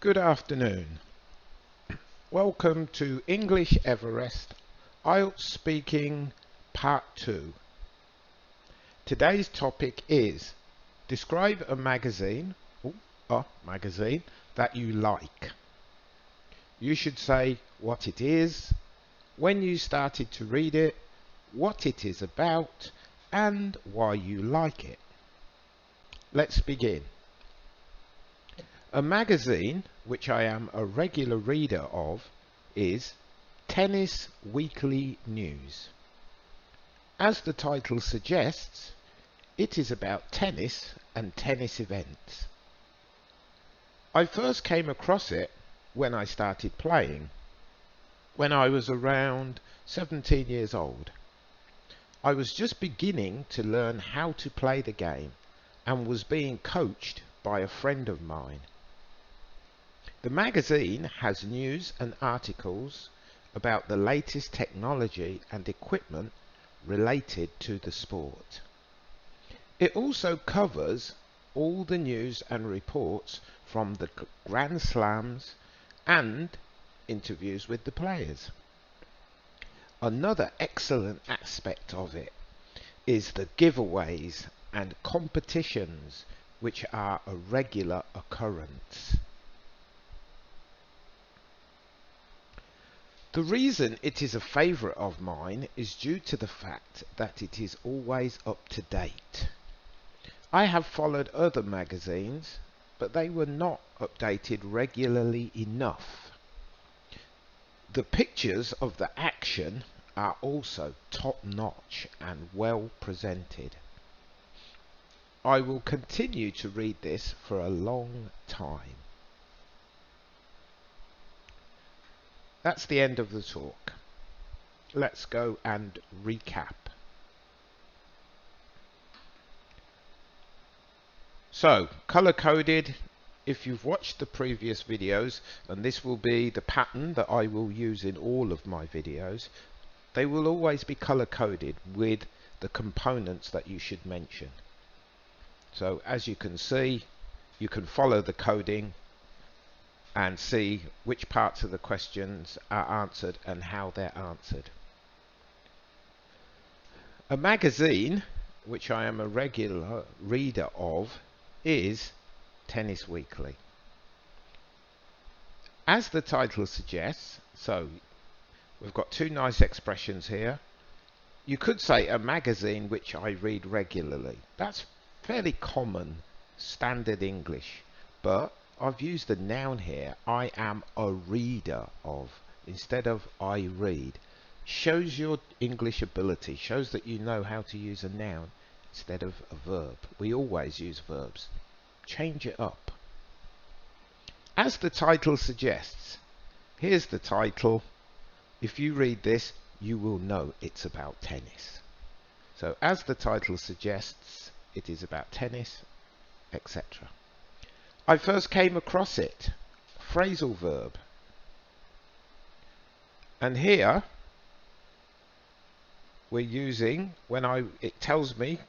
Good afternoon. Welcome to English Everest IELTS Speaking Part 2. Today's topic is describe a magazine that you like. You should say what it is, when you started to read it, what it is about, and why you like it. Let's begin. A magazine, which I am a regular reader of, is Tennis Weekly News. As the title suggests, it is about tennis and tennis events. I first came across it when I started playing, when I was around 17 years old. I was just beginning to learn how to play the game and was being coached by a friend of mine. The magazine has news and articles about the latest technology and equipment related to the sport. It also covers all the news and reports from the Grand Slams and interviews with the players. Another excellent aspect of it is the giveaways and competitions, which are a regular occurrence. The reason it is a favourite of mine is due to the fact that it is always up to date. I have followed other magazines, but they were not updated regularly enough. The pictures of the action are also top-notch and well presented. I will continue to read this for a long time. That's the end of the talk. Let's go and recap. So, color-coded, if you've watched the previous videos, and this will be the pattern that I will use in all of my videos, they will always be color-coded with the components that you should mention. So, as you can see, you can follow the coding and see which parts of the questions are answered and how they're answered. A magazine, which I am a regular reader of, is Tennis Weekly. As the title suggests, so we've got two nice expressions here. You could say a magazine which I read regularly. That's fairly common, standard English, but I've used the noun here. I am a reader of instead of I read. Shows your English ability, shows that you know how to use a noun instead of a verb. We always use verbs. Change it up. As the title suggests, here's the title. If you read this, you will know it's about tennis. So as the title suggests, it is about tennis, etc. I first came across it, phrasal verb. And here we're using, it tells me,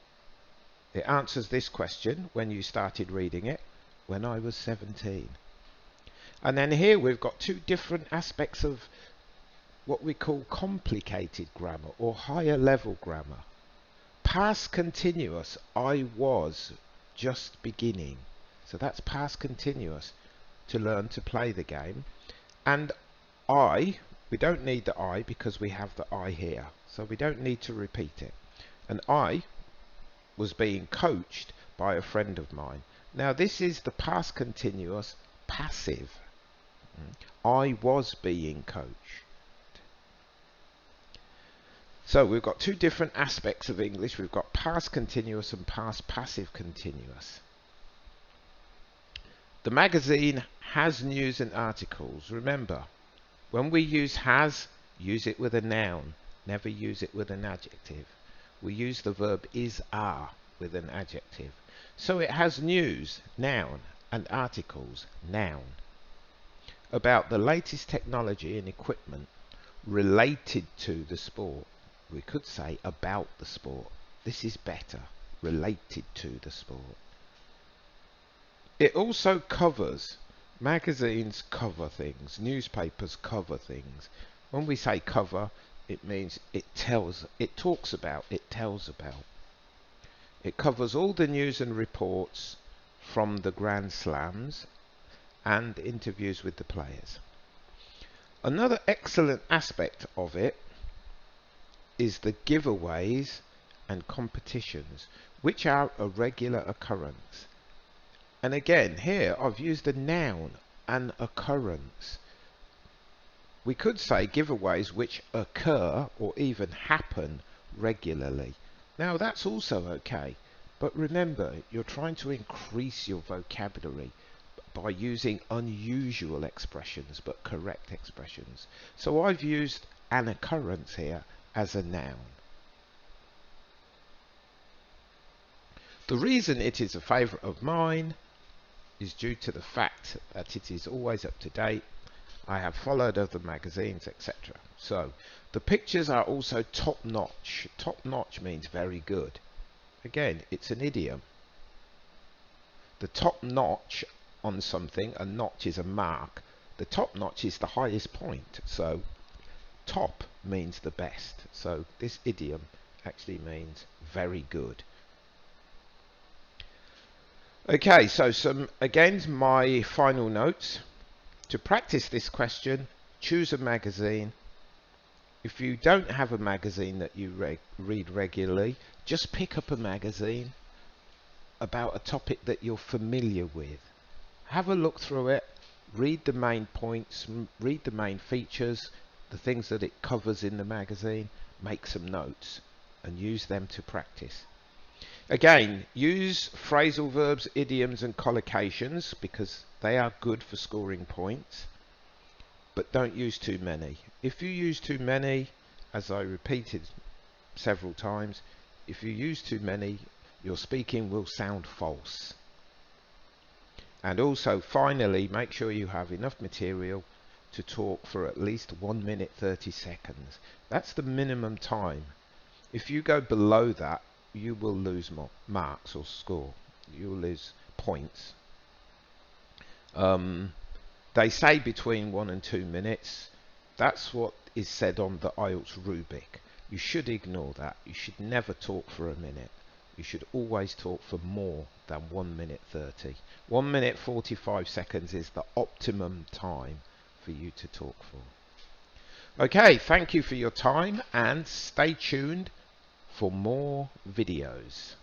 it answers this question, when you started reading it, when I was 17. And then here we've got two different aspects of what we call complicated grammar or higher level grammar. Past continuous, I was just beginning. So that's past continuous to learn to play the game. And we don't need the I because we have the I here. So we don't need to repeat it. And I was being coached by a friend of mine. Now this is the past continuous passive. I was being coached. So we've got two different aspects of English. We've got past continuous and past passive continuous. The magazine has news and articles. Remember, when we use has, use it with a noun. Never use it with an adjective. We use the verb is, are with an adjective. So it has news, noun, and articles, noun, about the latest technology and equipment related to the sport. We could say about the sport. This is better. Related to the sport. It also covers Magazines cover things, newspapers cover things. When we say cover, it means it tells about. It covers all the news and reports from the Grand Slams and interviews with the players. Another excellent aspect of it is the giveaways and competitions, which are a regular occurrence. And again, here I've used a noun, an occurrence. We could say giveaways which occur or even happen regularly. Now that's also okay, but remember, you're trying to increase your vocabulary by using unusual expressions but correct expressions. So I've used an occurrence here as a noun. The reason it is a favourite of mine is due to the fact that it is always up to date. I have followed other magazines, etc. So the pictures are also top notch. Top notch means very good. Again, it's an idiom. The top notch on something, a notch is a mark. The top notch is the highest point. So top means the best. So this idiom actually means very good. Okay, so again, my final notes. To practice this question, choose a magazine. If you don't have a magazine that you read regularly, just pick up a magazine about a topic that you're familiar with. Have a look through it, read the main points, read the main features, the things that it covers in the magazine, make some notes and use them to practice. Again, use phrasal verbs, idioms and collocations because they are good for scoring points, but don't use too many. If you use too many, as I repeated several times, if you use too many, your speaking will sound false. And also, finally, make sure you have enough material to talk for at least 1 minute 30 seconds. That's the minimum time. If you go below that, you will lose marks or score. You will lose points. They say between 1 and 2 minutes. That's what is said on the IELTS rubric. You should ignore that. You should never talk for a minute. You should always talk for more than 1 minute 30. 1 minute 45 seconds is the optimum time for you to talk for. Okay, thank you for your time and stay tuned for more videos.